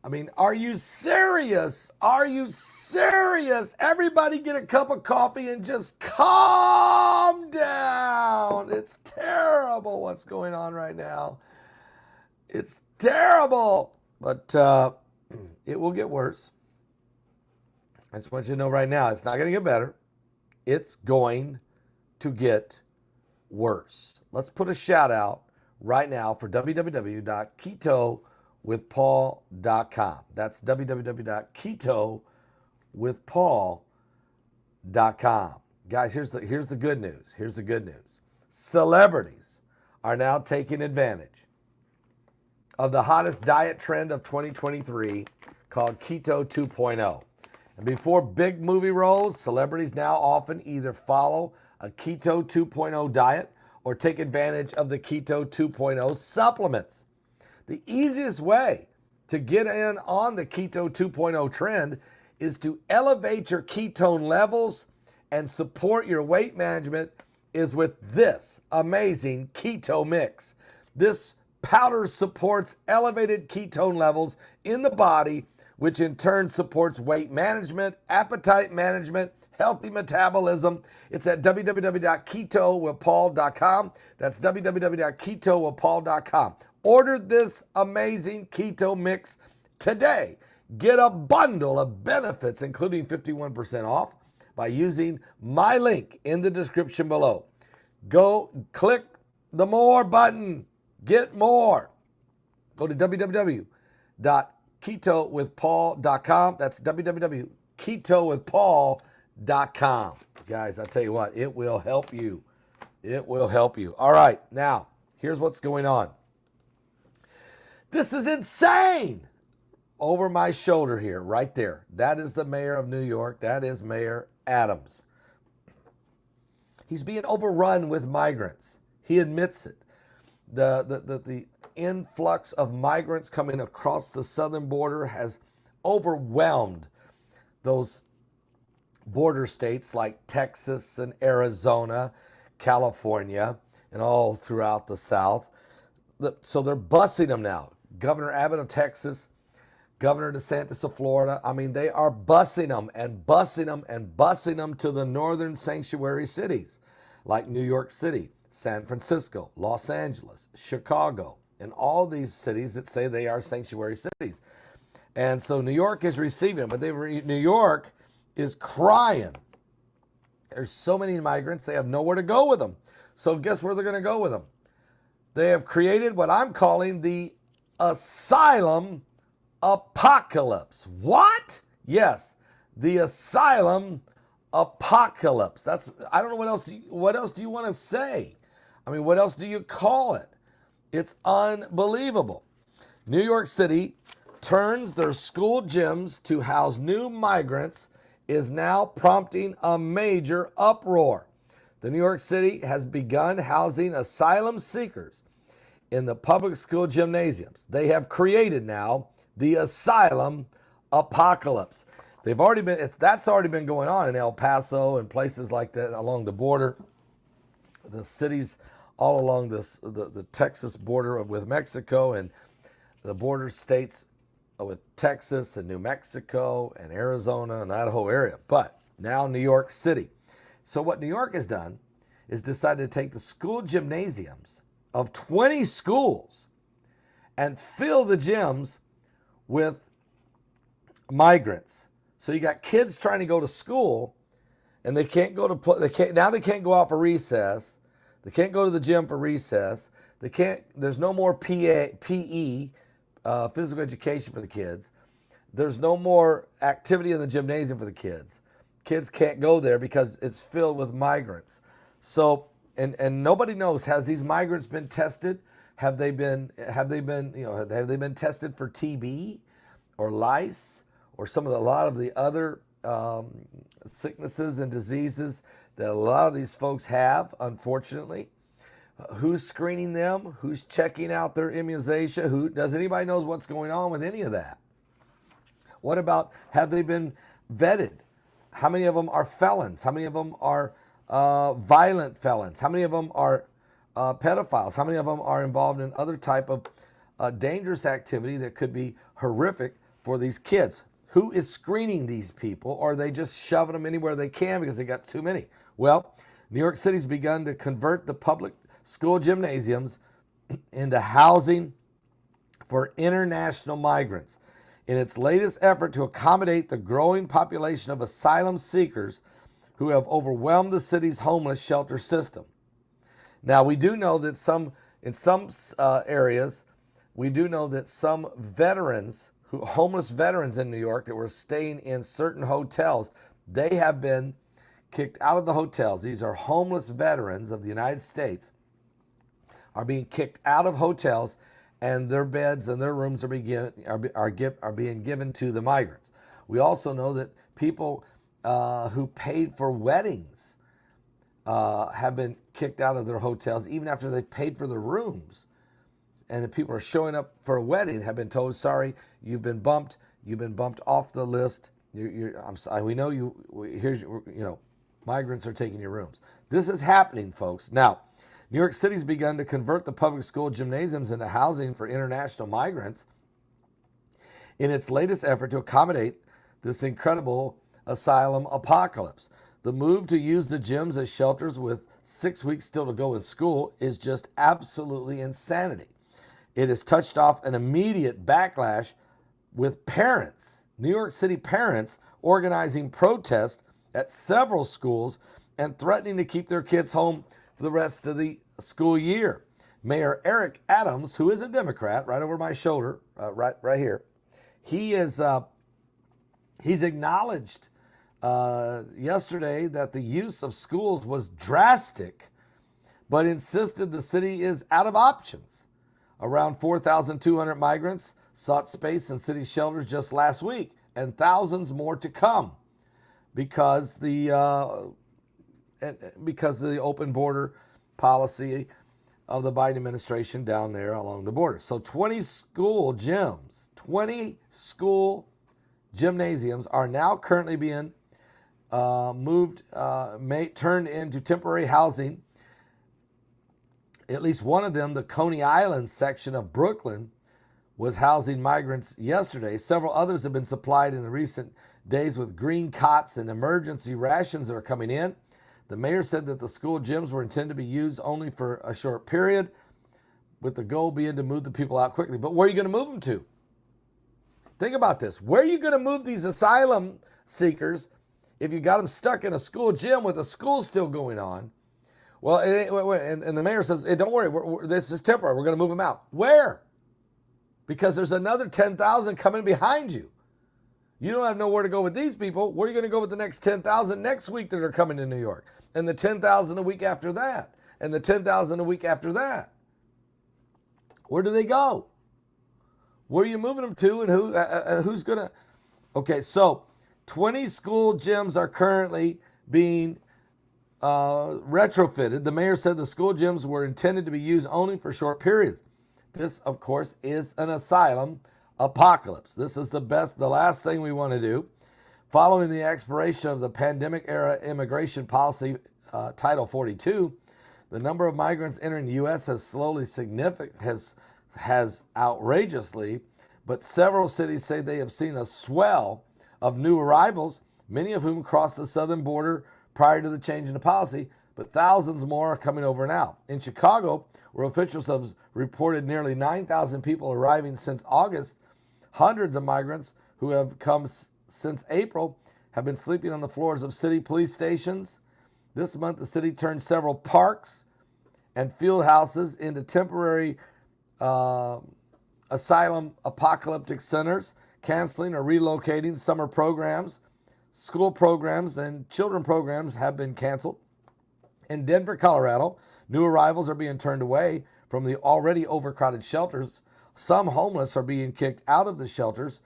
I mean, are you serious? Are you serious? Everybody get a cup of coffee and just calm down. It's terrible what's going on right now. It's terrible, but it will get worse. I just want you to know right now, it's not going to get better. It's going to get worse. Let's put a shout out right now for www.ketowithpaul.com. That's www.ketowithpaul.com. Guys, here's the good news. Here's the good news. Celebrities are now taking advantage of the hottest diet trend of 2023 called Keto 2.0. And before big movie roles, celebrities now often either follow a Keto 2.0 diet or take advantage of the Keto 2.0 supplements. The easiest way to get in on the Keto 2.0 trend is to elevate your ketone levels and support your weight management is with this amazing keto mix. This powder supports elevated ketone levels in the body, which in turn supports weight management, appetite management, healthy metabolism. It's at www.ketowithpaul.com. That's www.ketowithpaul.com. Order this amazing keto mix today. Get a bundle of benefits, including 51% off, by using my link in the description below. Go click the more button. Get more. Go to www.ketowithpaul.com. That's www.ketowithpaul.com. Guys, I tell you what, it will help you. It will help you. All right, now, here's what's going on. This is insane. Over my shoulder here, right there. That is the mayor of New York. That is Mayor Adams. He's being overrun with migrants. He admits it. The influx of migrants coming across the southern border has overwhelmed those border states like Texas and Arizona, California, and all throughout the South. So they're busing them now. Governor Abbott of Texas, Governor DeSantis of Florida, I mean, they are busing them and busing them and busing them to the northern sanctuary cities like New York City, San Francisco, Los Angeles, Chicago, and all these cities that say they are sanctuary cities. And so New York is receiving them, but New York is crying. There's so many migrants, they have nowhere to go with them. So guess where they're going to go with them? They have created what I'm calling the Asylum apocalypse. What? Yes, the Asylum apocalypse. I don't know what else do you want to say? I mean, what else do you call it? It's unbelievable. New York City turns their school gyms to house new migrants is now prompting a major uproar. The New York City has begun housing asylum seekers in the public school gymnasiums. They have created now the Asylum apocalypse. That's already been going on in El Paso and places like that along the border. The cities all along the Texas border with Mexico and the border states with Texas and New Mexico and Arizona and that whole area. But now New York City. So what New York has done is decided to take the school gymnasiums of 20 schools and fill the gyms with migrants. So you got kids trying to go to school and they can't go to they can't go out for recess. They can't go to the gym for recess. There's no more PE, physical education for the kids. There's no more activity in the gymnasium for the kids. Kids can't go there because it's filled with migrants. So and nobody knows, has these migrants been tested? Have they been tested for TB or lice or a lot of the other sicknesses and diseases that a lot of these folks have, unfortunately? Who's screening them? Who's checking out their immunization? Does anybody knows what's going on with any of that? What about, have they been vetted? How many of them are felons? How many of them are violent felons? How many of them are pedophiles? How many of them are involved in other type of dangerous activity that could be horrific for these kids. Who is screening these people? Or are they just shoving them anywhere they can because they got too many? Well, New York City's begun to convert the public school gymnasiums into housing for international migrants in its latest effort to accommodate the growing population of asylum seekers who have overwhelmed the city's homeless shelter system. Now, we do know that in some areas, we do know that some veterans, homeless veterans in New York that were staying in certain hotels, they have been kicked out of the hotels. These are homeless veterans of the United States are being kicked out of hotels, and their beds and their rooms are being given to the migrants. We also know that people who paid for weddings have been kicked out of their hotels even after they've paid for their rooms. And if people are showing up for a wedding, have been told, sorry, you've been bumped off the list. I'm sorry, we know migrants are taking your rooms. This is happening, folks. Now, New York City's begun to convert the public school gymnasiums into housing for international migrants in its latest effort to accommodate this incredible asylum apocalypse. The move to use the gyms as shelters with 6 weeks still to go in school is just absolutely insanity. It has touched off an immediate backlash with parents, New York City parents, organizing protests at several schools and threatening to keep their kids home for the rest of the school year. Mayor Eric Adams, who is a Democrat, right over my shoulder, right here, he's acknowledged yesterday that the use of schools was drastic, but insisted the city is out of options. Around 4,200 migrants sought space in city shelters just last week, and thousands more to come because the open border policy of the Biden administration down there along the border. So 20 school gymnasiums are now currently being turned into temporary housing. At least one of them, the Coney Island section of Brooklyn, was housing migrants yesterday. Several others have been supplied in the recent days with green cots and emergency rations that are coming in. The mayor said that the school gyms were intended to be used only for a short period, with the goal being to move the people out quickly. But where are you going to move them to? Think about this. Where are you going to move these asylum seekers if you got them stuck in a school gym with a school still going on? Well, and the mayor says, hey, don't worry, this is temporary. We're going to move them out. Where? Because there's another 10,000 coming behind you. You don't have nowhere to go with these people. Where are you going to go with the next 10,000 next week that are coming to New York? And the 10,000 a week after that? And the 10,000 a week after that? Where do they go? Where are you moving them to, and who's going to? Okay, so 20 school gyms are currently being retrofitted. The mayor said the school gyms were intended to be used only for short periods. This, of course, is an asylum apocalypse. This is the last thing we want to do. Following the expiration of the pandemic-era immigration policy, Title 42, the number of migrants entering the U.S. has outrageously, but several cities say they have seen a swell of new arrivals, many of whom crossed the southern border prior to the change in the policy, but thousands more are coming over now. In Chicago, where officials have reported nearly 9,000 people arriving since August, hundreds of migrants who have come since April have been sleeping on the floors of city police stations. This month, the city turned several parks and field houses into temporary asylum apocalyptic centers, canceling or relocating summer programs. School programs and children programs have been canceled. In Denver, Colorado, new arrivals are being turned away from the already overcrowded shelters. Some homeless are being kicked out of the shelters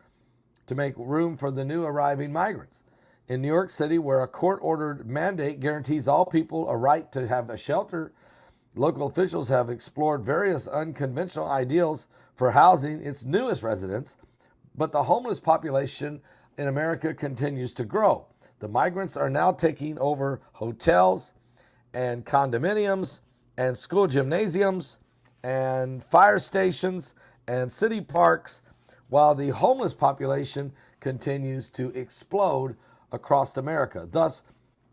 to make room for the new arriving migrants. In New York City, where a court-ordered mandate guarantees all people a right to have a shelter, local officials have explored various unconventional ideals for housing its newest residents, but the homeless population in America continues to grow. The migrants are now taking over hotels and condominiums and school gymnasiums and fire stations and city parks while the homeless population continues to explode across America. Thus,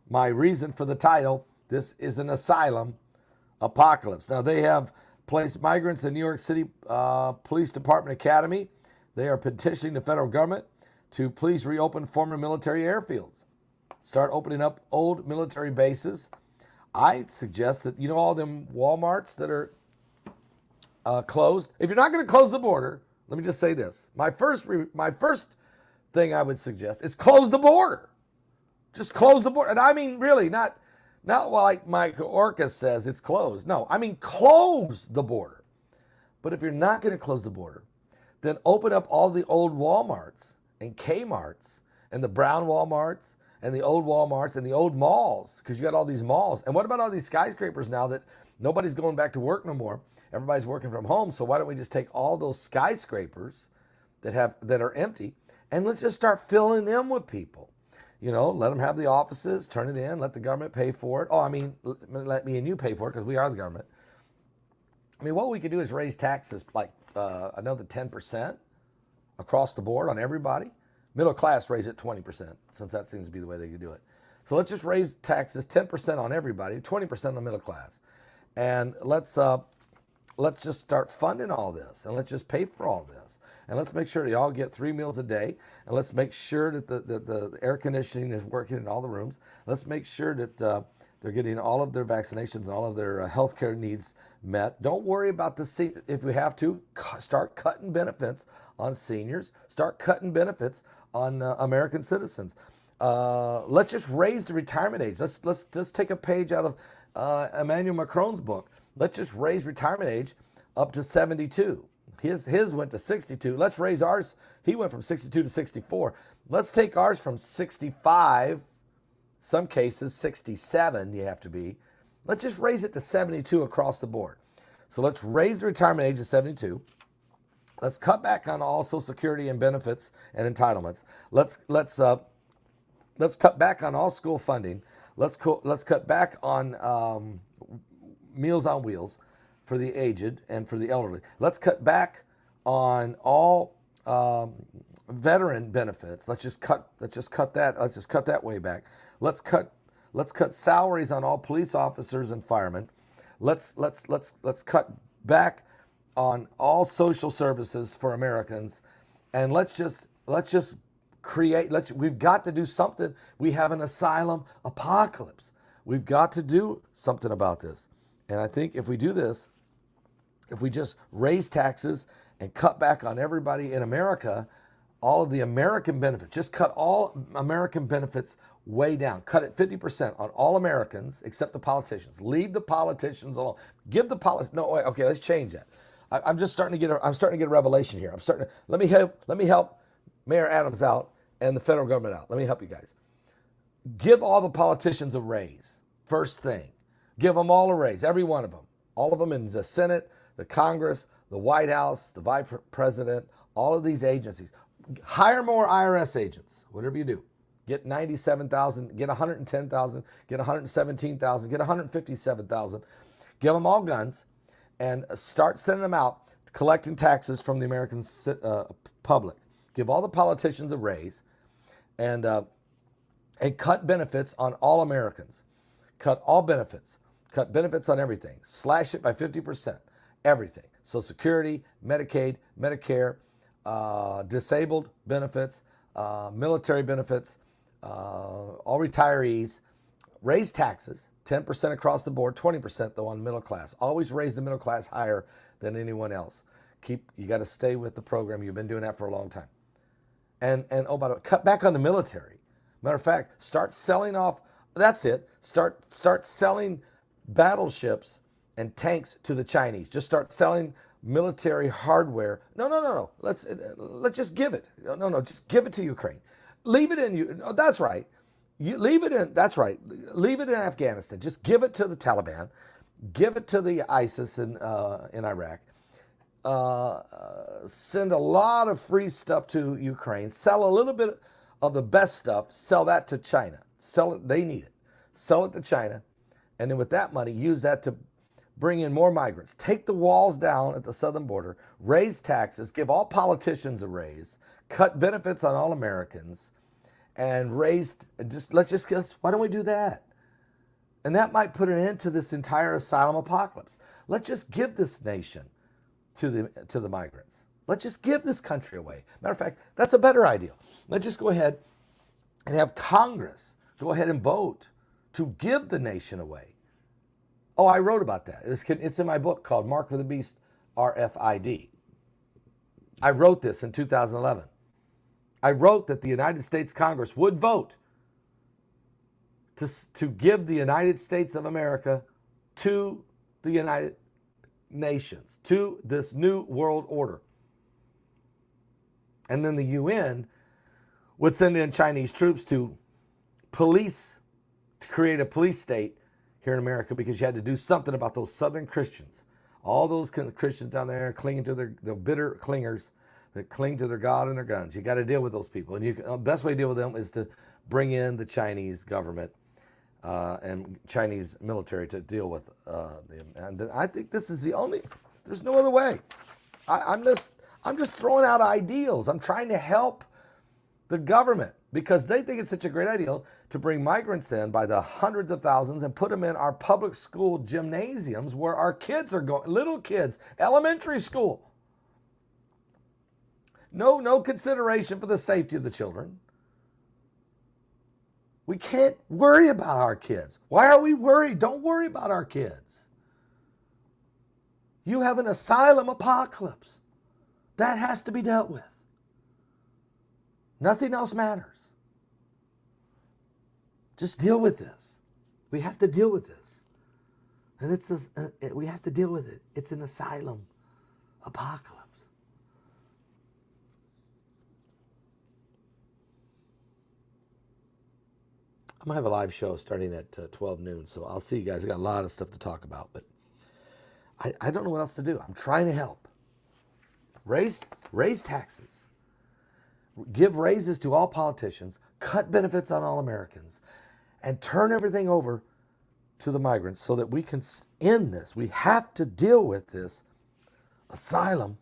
my reason for the title, this is an asylum apocalypse. Now, they have placed migrants in New York City Police Department Academy. They are petitioning the federal government to please reopen former military airfields. Start opening up old military bases. I suggest that, all them Walmarts that are closed. If you're not going to close the border, let me just say this. My first thing I would suggest is close the border. Just close the border. And I mean, really, not like Mike Orca says it's closed. No, I mean, close the border. But if you're not going to close the border, then open up all the old Walmarts and Kmarts and the brown Walmarts and the old Walmarts and the old malls, because you got all these malls. And what about all these skyscrapers now that nobody's going back to work no more? Everybody's working from home. So why don't we just take all those skyscrapers that are empty and let's just start filling them with people? Let them have the offices, turn it in, let the government pay for it. Oh, I mean, let me and you pay for it because we are the government. I mean, what we could do is raise taxes like another 10% across the board on everybody. Middle class raise it 20%, since that seems to be the way they could do it. So let's just raise taxes 10% on everybody, 20% on the middle class. And let's just start funding all this, and let's just pay for all this. And let's make sure they all get 3 meals a day. And let's make sure that the air conditioning is working in all the rooms. Let's make sure that they're getting all of their vaccinations and all of their healthcare needs met. Don't worry about if we have to, start cutting benefits on seniors. Start cutting benefits on American citizens. Let's just raise the retirement age. Let's just take a page out of Emmanuel Macron's book. Let's just raise retirement age up to 72. His went to 62. Let's raise ours. He went from 62 to 64. Let's take ours from 65, some cases 67 you have to be. Let's just raise it to 72 across the board. So let's raise the retirement age to 72. Let's cut back on all Social Security and benefits and entitlements. Let's cut back on all school funding. Let's cut back on Meals on Wheels for the aged and for the elderly. Let's cut back on all veteran benefits. Let's just cut that. Let's just cut that way back. Let's cut salaries on all police officers and firemen. Let's cut back on all social services for Americans, and let's just create. We've got to do something. We have an asylum apocalypse. We've got to do something about this. And I think if we do this, if we just raise taxes and cut back on everybody in America, all of the American benefits, just cut all American benefits way down. Cut it 50% on all Americans except the politicians. Leave the politicians alone. Give the no, wait, okay, let's change that. I'm starting to get a revelation here. Let me help Mayor Adams out and the federal government out. Let me help you guys. Give all the politicians a raise. First thing. Give them all a raise, every one of them. All of them in the Senate, the Congress, the White House, the Vice President, all of these agencies. Hire more IRS agents, whatever you do. Get 97,000, get 110,000, get 117,000, get 157,000. Give them all guns and start sending them out collecting taxes from the American public. Give all the politicians a raise and cut benefits on all Americans. Cut all benefits. Cut benefits on everything. Slash it by 50%. Everything. Social Security, Medicaid, Medicare, disabled benefits, military benefits, all retirees. Raise taxes, 10% across the board, 20% though on middle class. Always raise the middle class higher than anyone else. You got to stay with the program. You've been doing that for a long time. And oh, by the way, cut back on the military. Matter of fact, start selling off. That's it. Start selling battleships and tanks to the Chinese. Just start selling military hardware. No. Let's just give it. No. Just give it to Ukraine. Leave it in you. Oh, that's right. Leave it in. That's right. Leave it in Afghanistan. Just give it to the Taliban. Give it to the ISIS in Iraq. Send a lot of free stuff to Ukraine. Sell a little bit of the best stuff. Sell that to China. Sell it. They need it. Sell it to China. And then with that money, use that to bring in more migrants, take the walls down at the southern border, raise taxes, give all politicians a raise, cut benefits on all Americans, and why don't we do that? And that might put an end to this entire asylum apocalypse. Let's just give this nation to the migrants. Let's just give this country away. Matter of fact, that's a better idea. Let's just go ahead and have Congress go ahead and vote to give the nation away. Oh, I wrote about that. It's in my book called Mark of the Beast, RFID. I wrote this in 2011. I wrote that the United States Congress would vote to give the United States of America to the United Nations, to this new world order. And then the UN would send in Chinese troops to create a police state here in America, because you had to do something about those Southern Christians. All those Christians down there clinging to the bitter clingers that cling to their God and their guns. You got to deal with those people. And the best way to deal with them is to bring in the Chinese government and Chinese military to deal with them. And I think this is there's no other way. I'm just throwing out ideals. I'm trying to help the government, because they think it's such a great idea to bring migrants in by the hundreds of thousands and put them in our public school gymnasiums where our kids are going, little kids, elementary school. No consideration for the safety of the children. We can't worry about our kids. Why are we worried? Don't worry about our kids. You have an asylum apocalypse. That has to be dealt with. Nothing else matters. Just deal with this. We have to deal with this. And we have to deal with it. It's an asylum apocalypse. I'm going to have a live show starting at 12 noon, so I'll see you guys. I got a lot of stuff to talk about, but I don't know what else to do. I'm trying to help. Raise taxes. Give raises to all politicians. Cut benefits on all Americans. And turn everything over to the migrants so that we can end this. We have to deal with this asylum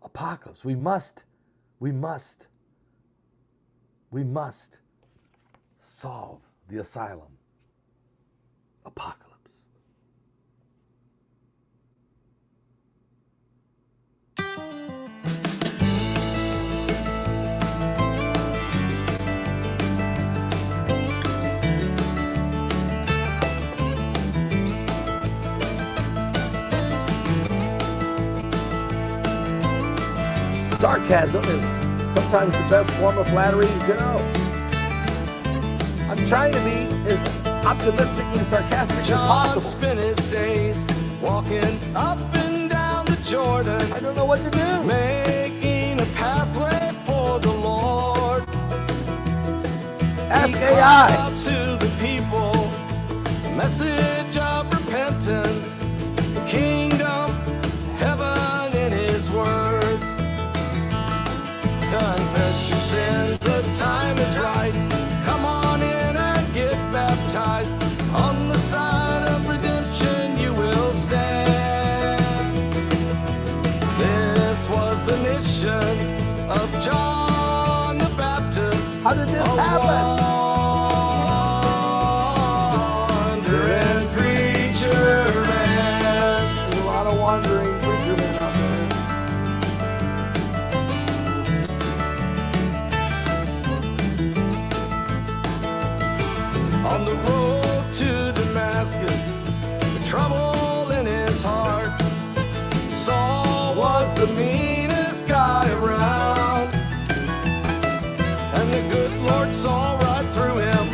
apocalypse. We must solve the asylum apocalypse. Sarcasm is sometimes the best form of flattery you can know. I'm trying to be as optimistically sarcastic as possible. John spent his days walking up and down the Jordan. I don't know what to do. Making a pathway for the Lord. Ask He AI. cried out to the people, a message of repentance, the kingdom, heaven in his words. Confess your sins, the time is right. Come on in and get baptized. On the side of redemption you will stand. This was the mission of John the Baptist. How did this happen? Wandering preacher man. There's a lot of wandering preacher men out there. On the road to Damascus, the trouble in his heart. Saul was the meanest guy around, and the good Lord saw right through him.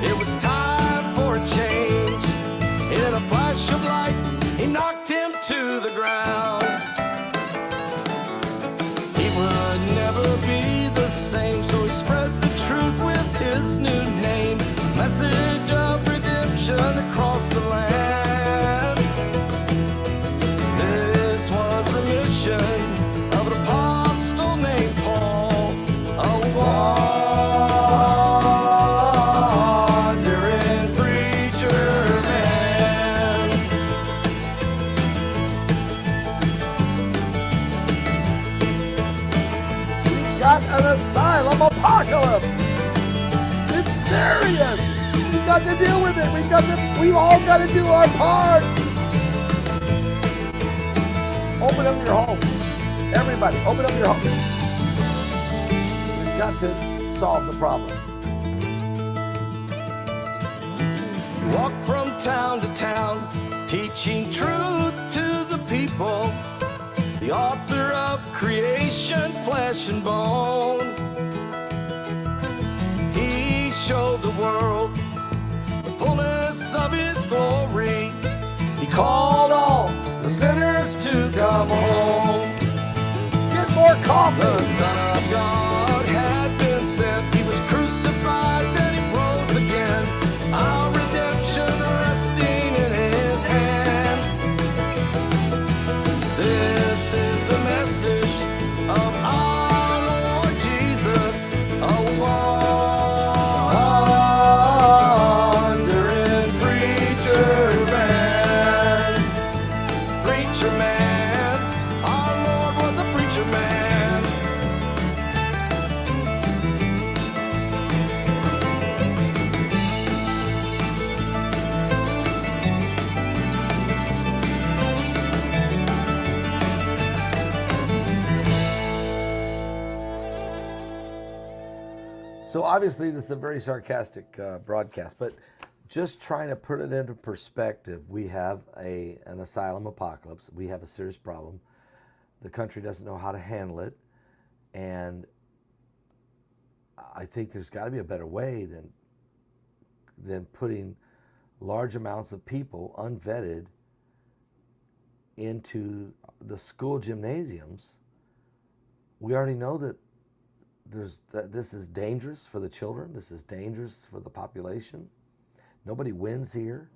It was time for a change. In a flash of light, he knocked him to the ground. He would never be the same, so he spread the truth with his new name. Message of redemption across the land. This was the mission of an apostle named Paul, a wandering preacher man. got an asylum apocalypse. It's serious. We've got to deal with it. We've all got to do our part. Open up your home. Everybody, open up your home. We've got to solve the problem. Walk from town to town, teaching truth to the people. The author of creation, flesh and bone. He showed the world the fullness of his glory. He called all the sinners to come home. Get more coffee. The Son of God had been sent. He was crucified, then he rose again. Our redemption resting in his hands. This is the message of our Lord Jesus, a wandering preacher man. Preacher man, our Lord was a preacher man. So obviously this is a very sarcastic broadcast, but just trying to put it into perspective, we have an asylum apocalypse. We have a serious problem. The country doesn't know how to handle it, and I think there's got to be a better way than putting large amounts of people unvetted into the school gymnasiums. We already know that this is dangerous for the children. This is dangerous for the population. Nobody wins here.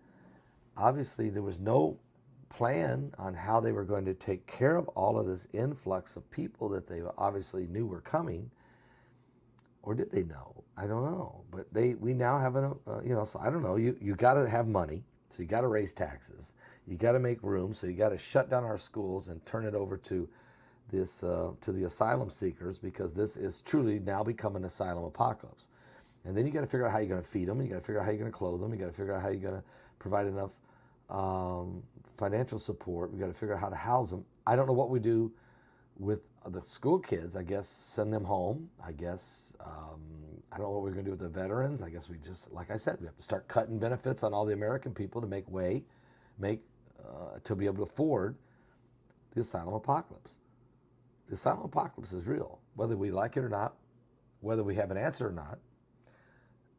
Obviously, there was no plan on how they were going to take care of all of this influx of people that they obviously knew were coming. Or did they know? I don't know. But we now have so I don't know. You got to have money, so you got to raise taxes. You got to make room, so you got to shut down our schools and turn it over to the asylum seekers, because this is truly now become an asylum apocalypse. And then you got to figure out how you're going to feed them. You got to figure out how you're going to clothe them. You got to figure out how you're going to provide enough financial support. We got to figure out how to house them. I don't know what we do with the school kids. I guess send them home. I guess I don't know what we're going to do with the veterans. I guess we just, like I said, we have to start cutting benefits on all the American people to to be able to afford the asylum apocalypse. The asylum apocalypse is real, whether we like it or not, whether we have an answer or not.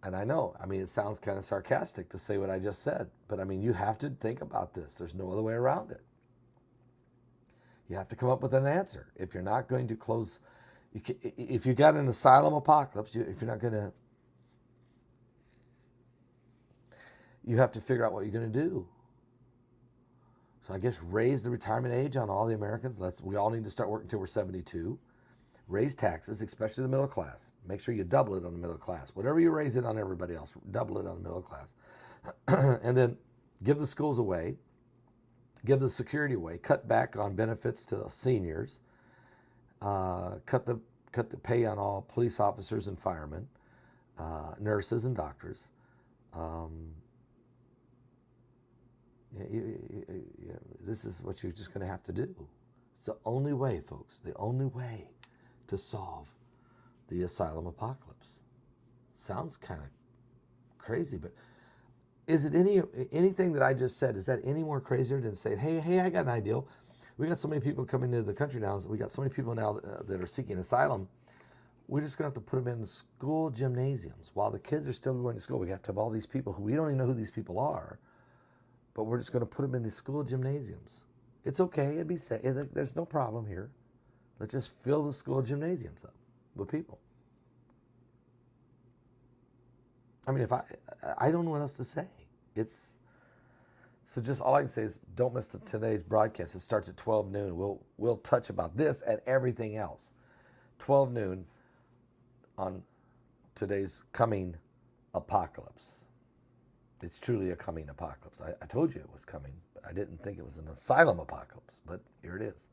And I know, it sounds kind of sarcastic to say what I just said, but you have to think about this. There's no other way around it. You have to come up with an answer. If you're not going to close, if you got an asylum apocalypse, if you're not going to, you have to figure out what you're going to do. So I guess raise the retirement age on all the Americans. We all need to start working until we're 72. Raise taxes, especially the middle class. Make sure you double it on the middle class. Whatever you raise it on everybody else, double it on the middle class. And then give the schools away. Give the security away. Cut back on benefits to seniors. Cut the pay on all police officers and firemen, nurses and doctors. This is what you're just going to have to do. It's the only way, folks, the only way to solve the asylum apocalypse. Sounds kind of crazy, but is it anything that I just said, is that any more crazier than saying, hey, I got an idea. We got so many people coming into the country now. We got so many people now that are seeking asylum. We're just going to have to put them in the school gymnasiums while the kids are still going to school. We have to have all these people who we don't even know who these people are. But we're just going to put them in the school gymnasiums. It's okay. It'd be safe. There's no problem here. Let's just fill the school gymnasiums up with people. I don't know what else to say. So just all I can say is don't miss today's broadcast. It starts at 12 noon. We'll touch about this and everything else. 12 noon on today's coming apocalypse. It's truly a coming apocalypse. I told you it was coming, but I didn't think it was an asylum apocalypse, but here it is.